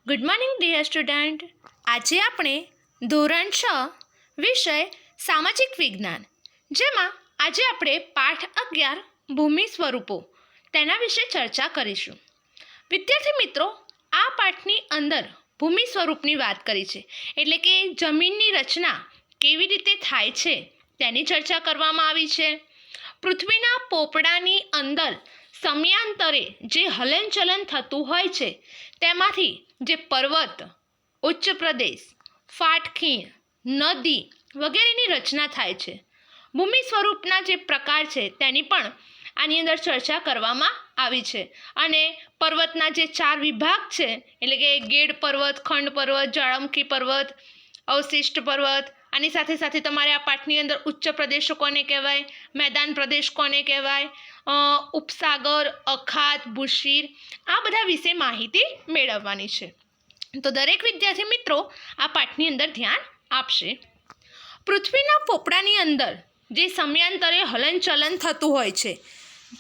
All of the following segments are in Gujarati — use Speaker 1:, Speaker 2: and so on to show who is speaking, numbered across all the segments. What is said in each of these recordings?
Speaker 1: Good morning dear student. આજે આપણે ધોરણ 6 વિષય સામાજિક વિજ્ઞાન, જેમાં આજે આપણે પાઠ 11 ભૂમિ સ્વરૂપો તેના વિશે ચર્ચા કરીશું. વિદ્યાર્થી મિત્રો, આ પાઠની અંદર ભૂમિ સ્વરૂપની વાત કરી છે, એટલે કે જમીનની રચના કેવી રીતે થાય છે તેની ચર્ચા કરવામાં આવી છે. પૃથ્વીના પોપડાની અંદર સમયાંતરે જે હલનચલન થતું હોય છે તેમાંથી જે પર્વત, ઉચ્ચ પ્રદેશ, ફાટખીણ, નદી વગેરેની રચના થાય છે. ભૂમિ સ્વરૂપના જે પ્રકાર છે તેની પણ આની અંદર ચર્ચા કરવામાં આવી છે. અને પર્વતના જે 4 વિભાગ છે, એટલે કે ગેડ પર્વત, ખંડ પર્વત, જ્વાળામુખી પર્વત, અવશિષ્ટ પર્વત, આની સાથે સાથે તમારે આ પાઠની અંદર ઉચ્ચ પ્રદેશો કોને કહેવાય, મેદાન પ્રદેશ કોને કહેવાય, ઉપસાગર, અખાત, ભૂશીર, આ બધા વિશે માહિતી મેળવવાની છે. તો દરેક વિદ્યાર્થી મિત્રો આ પાઠની અંદર ધ્યાન આપશે. પૃથ્વીના પોપડાની અંદર જે સમયાંતરે હલનચલન થતું હોય છે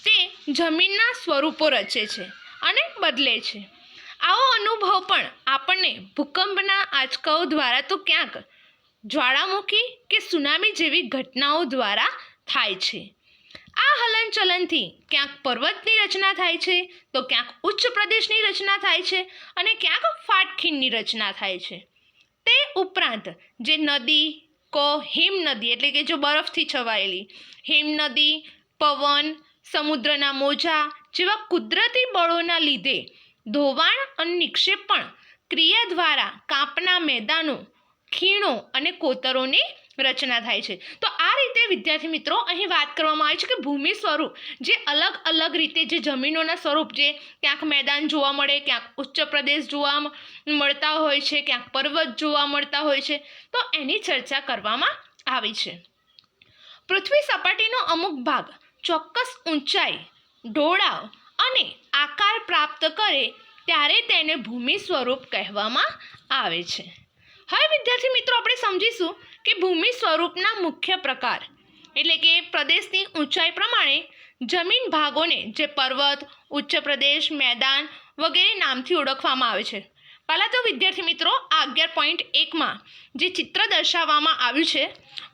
Speaker 1: તે જમીનના સ્વરૂપો રચે છે અને બદલે છે. આવો અનુભવ પણ આપણને ભૂકંપના આંચકાઓ દ્વારા તો ક્યાંક જ્વાળામુખી કે સુનામી જેવી ઘટનાઓ દ્વારા થાય છે. આ હલનચલનથી ક્યાંક પર્વતની રચના થાય છે, તો ક્યાંક ઉચ્ચ પ્રદેશની રચના થાય છે અને ક્યાંક ફાટખીણની રચના થાય છે. તે ઉપરાંત જે નદી હિમનદી, એટલે કે જો બરફથી છવાયેલી હિમનદી, પવન, સમુદ્રના મોજા જેવા કુદરતી બળોના લીધે ધોવાણ અને નિક્ષેપ પણ ક્રિયા દ્વારા કાંપના મેદાનો, ખીણો અને કોતરોની રચના થાય છે. તો આ રીતે વિદ્યાર્થી મિત્રો અહીં વાત કરવામાં આવી છે કે ભૂમિ સ્વરૂપ જે અલગ અલગ રીતે જે જમીનોના સ્વરૂપ, જે ક્યાંક મેદાન જોવા મળે, ક્યાંક ઉચ્ચ પ્રદેશ જોવા મળતા હોય છે, ક્યાંક પર્વત જોવા મળતા હોય છે, તો એની ચર્ચા કરવામાં આવી છે. પૃથ્વી સપાટીનો અમુક ભાગ ચોક્કસ ઊંચાઈ, ઢોળાવ અને આકાર પ્રાપ્ત કરે ત્યારે તેને ભૂમિ સ્વરૂપ કહેવામાં આવે છે. હવે વિદ્યાર્થી મિત્રો આપણે સમજીશું કે ભૂમિ સ્વરૂપના મુખ્ય પ્રકાર, એટલે કે પ્રદેશની ઊંચાઈ પ્રમાણે જમીન ભાગોને જે પર્વત, ઉચ્ચ પ્રદેશ, મેદાન વગેરે નામથી ઓળખવામાં આવે છે. પહેલાં તો વિદ્યાર્થી મિત્રો આ 11.1માં જે ચિત્ર દર્શાવવામાં આવ્યું છે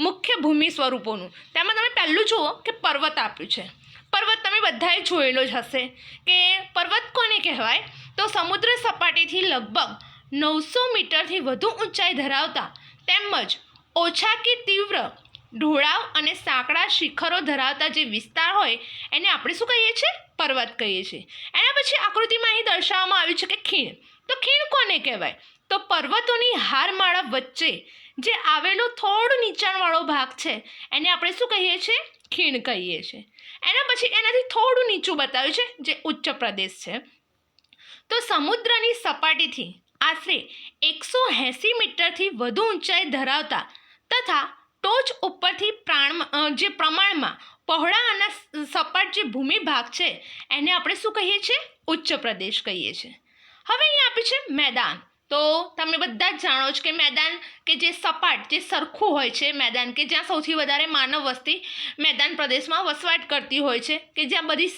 Speaker 1: મુખ્ય ભૂમિ સ્વરૂપોનું, તેમાં તમે પહેલું જુઓ કે પર્વત આપ્યું છે. પર્વત તમે બધાએ જોયેલો જ હશે કે પર્વત કોને કહેવાય, તો સમુદ્ર સપાટીથી લગભગ 900 મીટરથી વધુ ઊંચાઈ ધરાવતા તેમજ ઓછા કે તીવ્ર ઢોળાવ અને સાંકડા શિખરો ધરાવતા જે વિસ્તાર હોય એને આપણે શું કહીએ છીએ, પર્વત કહીએ છીએ. એના પછી આકૃતિમાં અહીં દર્શાવવામાં આવ્યું છે કે ખીણ. તો ખીણ કોને કહેવાય, તો પર્વતોની હારમાળા વચ્ચે જે આવેલો થોડો નીચાણવાળો ભાગ છે એને આપણે શું કહીએ છીએ, ખીણ કહીએ છીએ. એના પછી એનાથી થોડું નીચું બતાવ્યું છે જે ઉચ્ચ પ્રદેશ છે. તો સમુદ્રની સપાટીથી આશરે 180 મીટરથી વધુ ઊંચાઈ ધરાવતા તથા ટોચ ઉપરથી જે પ્રમાણમાં પહોળા અને સપાટ જે ભૂમિ ભાગ છે એને આપણે શું કહીએ છીએ, ઉચ્ચ પ્રદેશ કહીએ છીએ. હવે અહીં આપ્યું છે મેદાન. તો તમે બધા જ જાણો છો કે મેદાન કે જે સપાટ, જે સરખું હોય છે મેદાન, કે જ્યાં સૌથી વધારે માનવ વસ્તી મેદાન પ્રદેશમાં વસવાટ કરતી હોય છે, કે જ્યાં બધી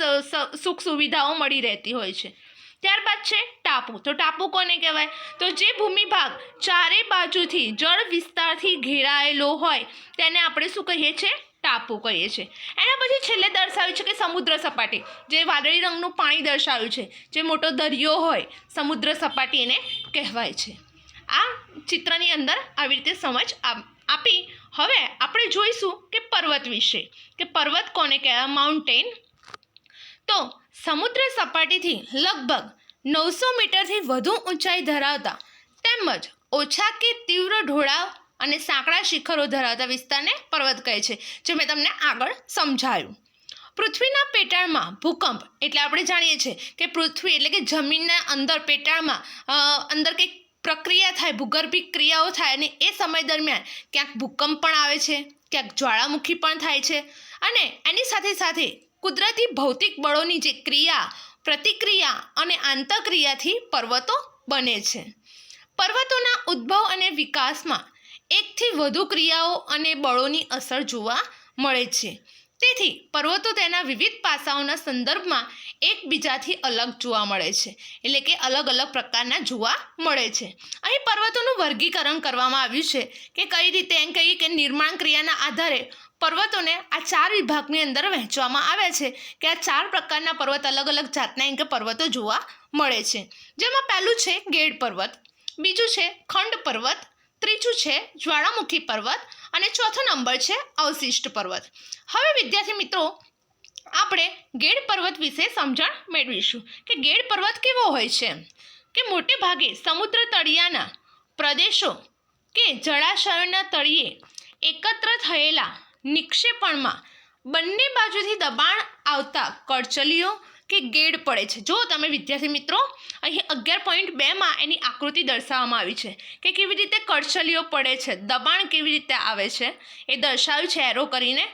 Speaker 1: સુખ સુવિધાઓ મળી રહેતી હોય છે. ત્યારબાદ છે ટાપુ. તો ટાપુ કોને કહેવાય, તો જે ભૂમિભાગ ચારે બાજુથી જળ વિસ્તારથી ઘેરાયેલો હોય તેને આપણે શું કહીએ છીએ, ટાપુ કહીએ છીએ. એના પછી છેલ્લે દર્શાવ્યું છે કે સમુદ્ર સપાટી, જે વાદળી રંગનું પાણી દર્શાવ્યું છે, જે મોટો દરિયો હોય, સમુદ્ર સપાટી એને કહેવાય છે. આ ચિત્રની અંદર આવી રીતે સમજ આપી. હવે આપણે જોઈશું કે પર્વત વિશે, કે પર્વત કોને કહેવાય, માઉન્ટેન. તો સમુદ્ર સપાટીથી લગભગ 900 મીટરથી વધુ ઊંચાઈ ધરાવતા તેમજ ઓછા કે તીવ્ર ઢોળાવ અને સાંકડા શિખરો ધરાવતા વિસ્તારને પર્વત કહે છે, જે મેં તમને આગળ સમજાવ્યું. પૃથ્વીના પેટાળમાં ભૂકંપ, એટલે આપણે જાણીએ છીએ કે પૃથ્વી એટલે કે જમીનના અંદર પેટાળમાં અંદર કંઈક પ્રક્રિયા થાય, ભૂગર્ભિક ક્રિયાઓ થાય, અને એ સમય દરમિયાન ક્યાંક ભૂકંપ પણ આવે છે, ક્યાંક જ્વાળામુખી પણ થાય છે, અને એની સાથે સાથે કુદરતી ભૌતિક બળોની જે ક્રિયા, પ્રતિક્રિયા અને આંતરક્રિયાથી પર્વતો બને છે. પર્વતોના ઉદ્ભવ અને વિકાસમાં એકથી વધુ ક્રિયાઓ અને બળોની અસર જોવા મળે છે. તેથી પર્વતો તેના વિવિધ પાસાઓના સંદર્ભમાં એકબીજાથી અલગ જોવા મળે છે, એટલે કે અલગ અલગ પ્રકારના જોવા મળે છે. અહીં પર્વતોનું વર્ગીકરણ કરવામાં આવ્યું છે કે કઈ રીતે એમ કહીએ કે નિર્માણ ક્રિયાના આધારે પર્વતોને આ 4 વિભાગની અંદર વહેંચવામાં આવ્યા છે કે આ 4 પ્રકારના પર્વત અલગ અલગ જાતના એમ કે પર્વતો જોવા મળે છે. જેમાં પહેલું છે ગેડ પર્વત, બીજું છે ખંડ પર્વત, ત્રીજું છે જ્વાળામુખી પર્વત અને ચોથો નંબર છે અવશિષ્ટ પર્વત. હવે વિદ્યાર્થી મિત્રો આપણે ગેડ પર્વત વિશે સમજણ મેળવીશું કે ગેડ પર્વત કેવો હોય છે. કે મોટે ભાગે સમુદ્ર તળિયાના પ્રદેશો કે જળાશયોના તળિયે એકત્ર થયેલા નિક્ષેપણમાં બંને બાજુથી દબાણ આવતા કળચલીઓ કે ગેડ પડે છે. જો તમે વિદ્યાર્થી મિત્રો અહીં 11.2માં એની આકૃતિ દર્શાવવામાં આવી છે કે કેવી રીતે કળચલીઓ પડે છે, દબાણ કેવી રીતે આવે છે એ દર્શાવ્યું છે એરો કરીને.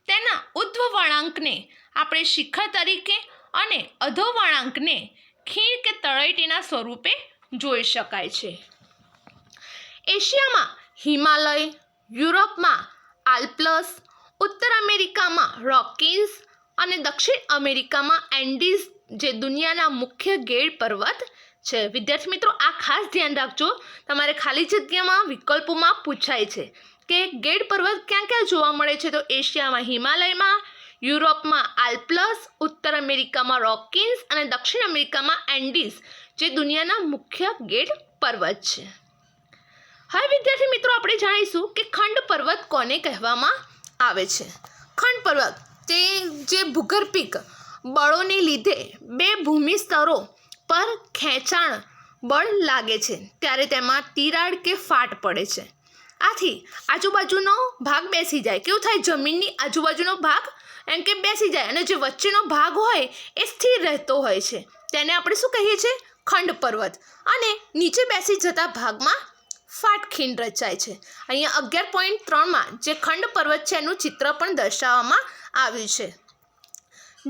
Speaker 1: તેના ઉધ્વ વળાંકને આપણે શિખર તરીકે અને અધો વળાંકને ખીણ કે તળેટીના સ્વરૂપે જોઈ શકાય છે. એશિયામાં હિમાલય, યુરોપમાં આલ્પ્સ, ઉત્તર અમેરિકામાં રોકીન્સ અને દક્ષિણ અમેરિકામાં એન્ડીઝ જે દુનિયાના મુખ્ય ગેડ પર્વત છે. વિદ્યાર્થી મિત્રો આ ખાસ ધ્યાન રાખજો, તમારે ખાલી જગ્યામાં વિકલ્પોમાં પૂછાય છે કે ગેડ પર્વત ક્યાં ક્યાં જોવા મળે છે. તો એશિયામાં હિમાલયમાં, યુરોપમાં આલ્પ્સ, ઉત્તર અમેરિકામાં રોકીન્સ અને દક્ષિણ અમેરિકામાં એન્ડીઝ જે દુનિયાના મુખ્ય ગેડ પર્વત છે. હવે વિદ્યાર્થી મિત્રો આપણે જાણીશું કે ખંડ પર્વત કોને કહેવામાં આવે છે. ખંડ પર્વત તે જે ભૂગર્ભિક બળોને લીધે બે ભૂમિ સ્તરો પર ખેંચાણ બળ લાગે છે ત્યારે તેમાં તિરાડ કે ફાટ પડે છે. આથી આજુબાજુનો ભાગ બેસી જાય, કેવું થાય, જમીનની આજુબાજુનો ભાગ એમ કે બેસી જાય અને જે વચ્ચેનો ભાગ હોય એ સ્થિર રહેતો હોય છે. તેને આપણે શું કહીએ છીએ? ખંડ પર્વત. અને નીચે બેસી જતા ભાગમાં ફાટખીણ રચાય છે. અહીંયા 11.3માં જે ખંડ પર્વત છે એનું ચિત્ર પણ દર્શાવવામાં આવ્યું છે.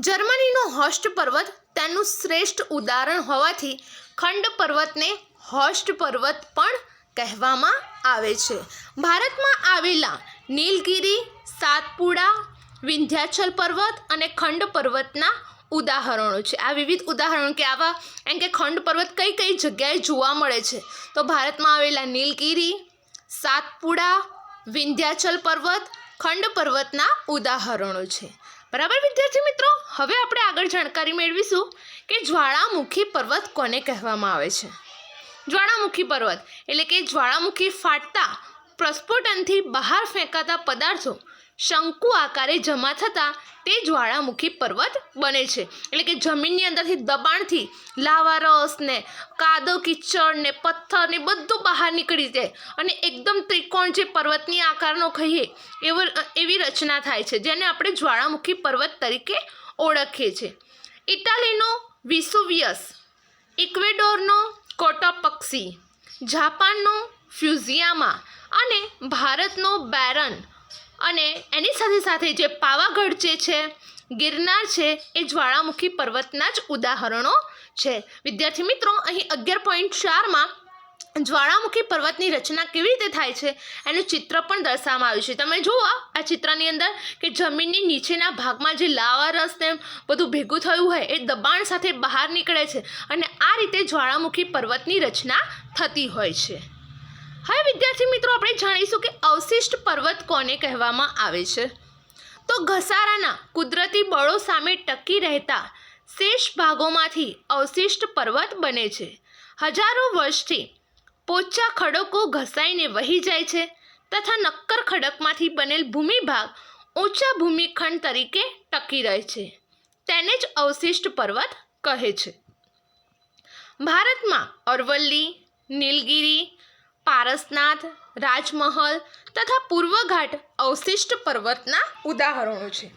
Speaker 1: જર્મનીનો હોસ્ટ પર્વત તેનું શ્રેષ્ઠ ઉદાહરણ હોવાથી ખંડ પર્વતને હોસ્ટ પર્વત પણ કહેવામાં આવે છે. ભારતમાં આવેલા નીલગિરી, સાતપુડા, વિંધ્યાચલ પર્વત અને ખંડ પર્વતના ઉદાહરણો છે. આ વિવિધ ઉદાહરણો કે આવા એમ કે ખંડ પર્વત કઈ કઈ જગ્યાએ જોવા મળે છે. તો ભારતમાં આવેલા નીલગિરી, સાતપુડા, વિંધ્યાચલ પર્વત ખંડ પર્વતના ઉદાહરણો છે. બરાબર વિદ્યાર્થી મિત્રો, હવે આપણે આગળ જાણકારી મેળવીશું કે જ્વાળામુખી પર્વત કોને કહેવામાં આવે છે. જ્વાળામુખી પર્વત એટલે કે જ્વાળામુખી ફાટતા પ્રસ્ફોટનથી બહાર ફેંકાતા પદાર્થો શંકુ આકારે જમા થતાં તે જ્વાળામુખી પર્વત બને છે. એટલે કે જમીનની અંદરથી દબાણથી લાવા રસ ને કાદવ કિચડ ને પથ્થર ને બધું બહાર નીકળી જાય અને એકદમ ત્રિકોણ જે પર્વતની આકારનો કહીએ એવી રચના થાય છે, જેને આપણે જ્વાળામુખી પર્વત તરીકે ઓળખીએ છીએ. ઇટાલીનો વિસુવિયસ, ઇક્વેડોરનો કોટોપક્સી, જાપાનનો ફ્યુઝિયામા અને ભારતનો બેરન અને એની સાથે સાથે જે પાવાગઢ જે છે, ગિરનાર છે એ જ્વાળામુખી પર્વતના જ ઉદાહરણો છે. વિદ્યાર્થી મિત્રો અહીં 11.4માં જ્વાળામુખી પર્વતની રચના કેવી રીતે થાય છે એનું ચિત્ર પણ દર્શાવવામાં આવ્યું છે. તમે જુઓ આ ચિત્રની અંદર કે જમીનની નીચેના ભાગમાં જે લાવા રસ ને બધું ભેગું થયું હોય એ દબાણ સાથે બહાર નીકળે છે અને આ રીતે જ્વાળામુખી પર્વતની રચના થતી હોય છે. હવે વિદ્યાર્થી મિત્રો આપણે જાણીશું કે અવશિષ્ટ પર્વત કોને કહેવામાં આવે છે. તો ઘસારાના કુદરતી બળો સામે ટકી રહેતા શેષ ભાગોમાંથી અવશિષ્ટ પર્વત બને છે. હજારો વર્ષથી પોચા ખડકો ઘસાઈને વહી જાય છે તથા નક્કર ખડકમાંથી બનેલ ભૂમિભાગ ઊંચા ભૂમિખંડ તરીકે ટકી રહે છે. તેને જ અવશિષ્ટ પર્વત કહે છે. ભારતમાં અરવલ્લી, નીલગિરી, પારસનાથ, રાજમહલ તથા પૂર્વઘાટ અવશિષ્ટ પર્વતના ઉદાહરણો છે.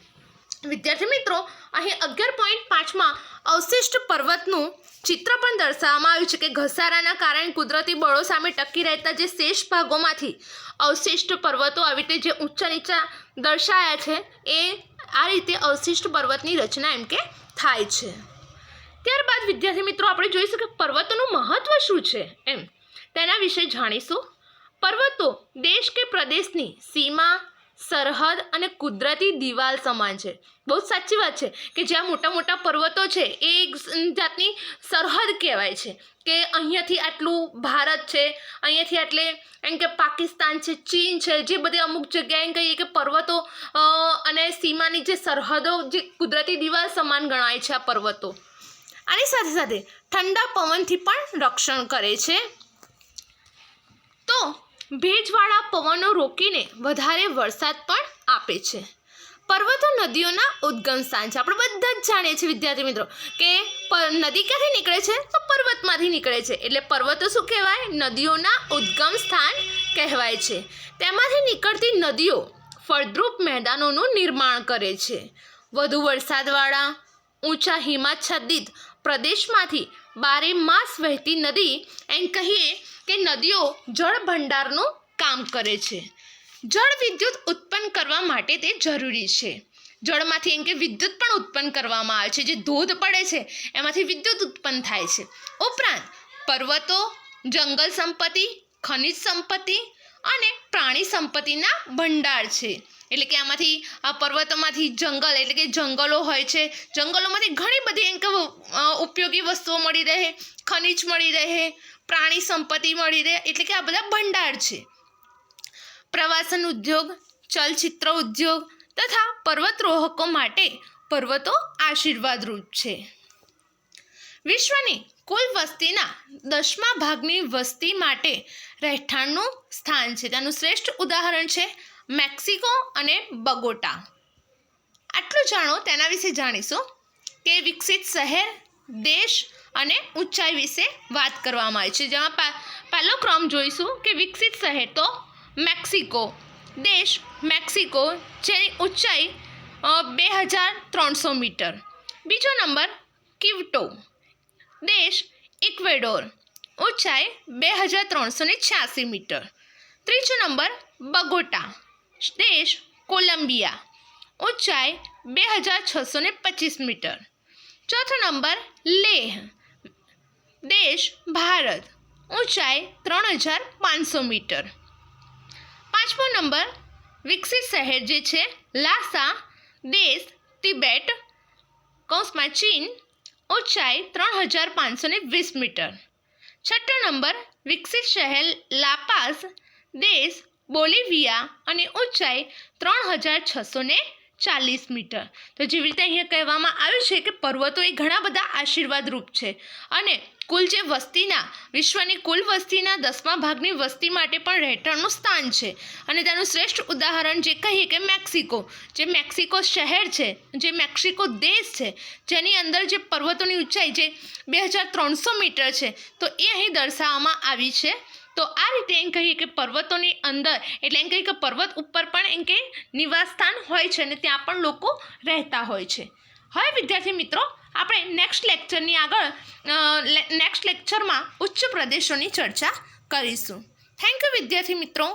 Speaker 1: વિદ્યાર્થી મિત્રો અહીં 11.5માં અવશિષ્ટ પર્વતનું ચિત્ર પણ દર્શાવવામાં આવ્યું છે કે ઘસારાના કારણે કુદરતી બળો સામે ટકી રહેતા જે શેષ ભાગોમાંથી અવશિષ્ટ પર્વતો આવી રીતે જે ઊંચા નીચા દર્શાયા છે એ આ રીતે અવશિષ્ટ પર્વતની રચના એમ કે થાય છે. ત્યારબાદ વિદ્યાર્થી મિત્રો આપણે જોઈશું કે પર્વતોનું મહત્વ શું છે તેના વિશે જાણીશું. પર્વતો દેશ કે પ્રદેશની સીમા, સરહદ અને કુદરતી દિવાલ સમાન છે. બહુ જ સાચી વાત છે કે જ્યાં મોટા મોટા પર્વતો છે એ એક જાતની સરહદ કહેવાય છે કે અહીંયાથી આટલું ભારત છે, અહીંયાથી આટલે એમ કે પાકિસ્તાન છે, ચીન છે, જે બધી અમુક જગ્યાએ એમ કહીએ કે પર્વતો અને સીમાની જે સરહદો જે કુદરતી દિવાલ સમાન ગણાય છે આ પર્વતો. આની સાથે સાથે ઠંડા પવનથી પણ રક્ષણ કરે છે. તો ભેજવાળા પવનો રોકીને વધારે વરસાદ પણ આપે છે. પર્વતો નદીઓના ઉદ્ગમ સ્થાન છે. આપણે બધા જ જાણીએ છીએ વિદ્યાર્થી મિત્રો કે નદી ક્યાંથી નીકળે છે તો પર્વતમાંથી નીકળે છે. એટલે પર્વતો શું કહેવાય? નદીઓના ઉદ્ગમ સ્થાન કહેવાય છે. તેમાંથી નીકળતી નદીઓ ફળદ્રુપ મેદાનોનું નિર્માણ કરે છે. વધુ વરસાદવાળા ઊંચા હિમાચ્છાદિત પ્રદેશમાંથી બારે માસ વહેતી નદી એમ કહીએ કે નદીઓ જળ ભંડારનું કામ કરે છે. જળ વિદ્યુત ઉત્પન્ન કરવા માટે તે જરૂરી છે. જળમાંથી એમ કે વિદ્યુત પણ ઉત્પન્ન કરવામાં આવે છે. જે ધોધ પડે છે એમાંથી વિદ્યુત ઉત્પન્ન થાય છે. ઉપરાંત પર્વતો જંગલ સંપત્તિ, ખનિજ સંપત્તિ અને પ્રાણી સંપત્તિના ભંડાર છે. એટલે કે આમાંથી આ પર્વતોમાંથી જંગલ એટલે કે જંગલો હોય છે. જંગલોમાંથી ઘણી બધી એમ કે ઉપયોગી વસ્તુઓ મળી રહે, ખનિજ મળી રહે, પ્રાણી સંપત્તિ મળી રહે, એટલે કે આ બધા ભંડાર છે. પ્રવાસન ઉદ્યોગ, ચલચિત્ર ઉદ્યોગ તથા પર્વતરોહકો માટે પર્વતો આશીર્વાદરૂપ છે. વિશ્વની કુલ વસ્તીના 10મા ભાગની વસ્તી માટે રહેઠાણનું સ્થાન છે. તેનું શ્રેષ્ઠ ઉદાહરણ છે મેક્સિકો અને બગોટા. આટલું જાણો તેના વિશે જાણીશું કે વિકસિત શહેર, દેશ અને ઊંચાઈ વિશે વાત કરવામાં આવી છે. જેમાં પહેલો ક્રમ જોઈશું કે વિકસિત શહેર તો મેક્સિકો, દેશ મેક્સિકો જેની ઊંચાઈ 2300 મીટર. બીજો નંબર ક્વિટો, દેશ ઇક્વેડોર, ઊંચાઈ 2386 મીટર. ત્રીજો નંબર બગોટા, દેશ કોલંબિયા, ઊંચાઈ 2625 મીટર. ચોથો નંબર લેહ, દેશ ભારત, ઊંચાઈ 3500 મીટર. પાંચમો નંબર વિકસિત શહેર જે છે લાસા, દેશ તિબેટ, કૌંસમાં ચીન, ઊંચાઈ 3520 મીટર. છઠ્ઠો નંબર વિકસિત શહેર લાપાસ, દેશ બોલિવિયા અને ઊંચાઈ 3640 મીટર. તો જેવી રીતે અહીંયા કહેવામાં આવ્યું છે કે પર્વતો એ ઘણા બધા આશીર્વાદરૂપ છે અને કુલ જે વસ્તીના વિશ્વની કુલ વસ્તીના 10મા ભાગની વસ્તી માટે પણ રહેઠાણનું સ્થાન છે. અને તેનું શ્રેષ્ઠ ઉદાહરણ જે કહીએ કે મેક્સિકો, જે મેક્સિકો શહેર છે, જે મેક્સિકો દેશ છે, જેની અંદર જે પર્વતોની ઊંચાઈ જે 2300 મીટર છે તો એ અહીં દર્શાવવામાં આવી છે. તો આ રીતે એમ કહીએ કે પર્વતોની અંદર એટલે એમ કહીએ કે પર્વત ઉપર પણ એમ કે નિવાસસ્થાન હોય છે અને ત્યાં પણ લોકો રહેતા હોય છે. હવે વિદ્યાર્થી મિત્રો આપણે નેક્સ્ટ લેક્ચરમાં ઉચ્ચ પ્રદેશોની ચર્ચા કરીશું. થેન્ક યુ વિદ્યાર્થી મિત્રો.